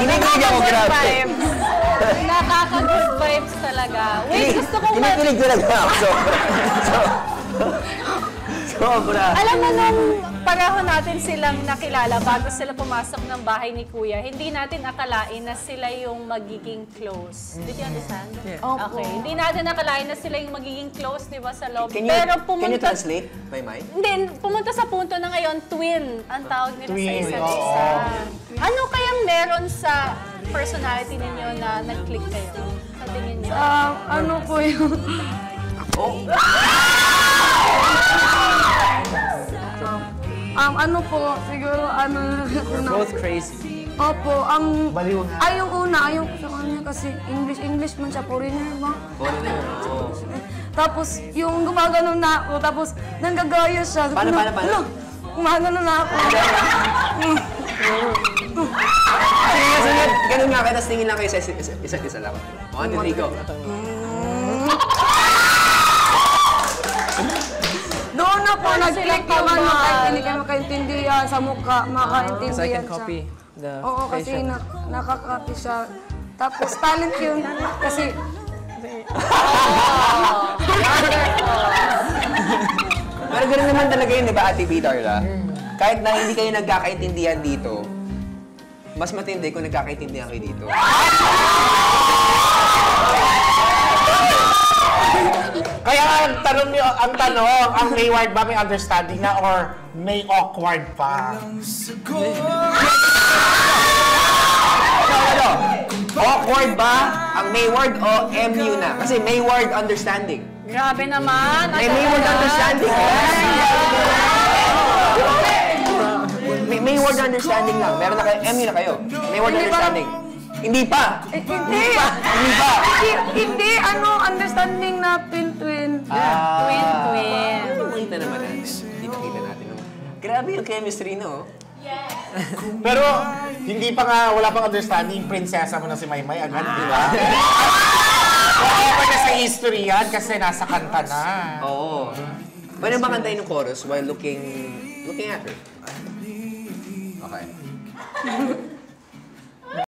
Kinikilig ako, grabe. Nakaka-good vibes talaga. Wait, gusto kong kinikilig talaga ako. Sobra. Alam mo, nung pareho natin silang nakilala bago sila pumasok ng bahay ni Kuya, hindi natin akalain na sila yung magiging close. Did you understand? Yeah. Okay. Hindi natin akalain na sila yung magiging close, di ba, sa loob. Can you translate, Maymay? Hindi, pumunta sa punto na ngayon, twin ang tawag nila sa isa't oo. isa. Ano kayang meron sa personality ninyo na nag-click kayo? Sa tingin niyo? Ano po yung... ano po, siguro ano... Both crazy. Opo, Baliw nga. ay yung una, ayaw ko sa kanya kasi English man siya, foreigner ba? Foreigner, oo. Tapos yung gumagano na ako, tapos nanggagaya siya. Paano? Ano? Gumagano na ako. Sige. Ganun nga kayo, tapos tingin lang kayo sa isa't isa lang. 1, 2, 3, go. Doon na po, nag-click yung ano, kahit hindi kayo makaintindihan sa mukha, makaintindihan So I can siya. copy the Oo, kasi facial. nakakopy siya. Tapos talent yun, kasi... Pero gano'n naman talaga yun, di ba, Ate B, Darla? Kahit na hindi kayo nagkakaintindihan dito, mas matindi kung nagkakaintindihan kayo dito. Kaya ang tanong, ang Mayward ba may understanding na or may awkward pa? No. Awkward ba ang Mayward o MU na? Kasi Mayward understanding. Grabe naman! May Mayward understanding. May word understanding lang. Meron na kayo, MU na kayo. May word understanding. Hindi pa. Hindi. Hindi pa. Hindi, understanding na twin-twin. Twin-twin. Makita naman natin. Hindi nakita natin. Grabe yung chemistry, no? Pero hindi pa nga, wala pang understanding, prinsesa mo na si Maymay agad, di ba? Wala pa na sa history yan kasi nasa kanta na. Oo. Pwede ba kantayin ng chorus while looking at her? Okay.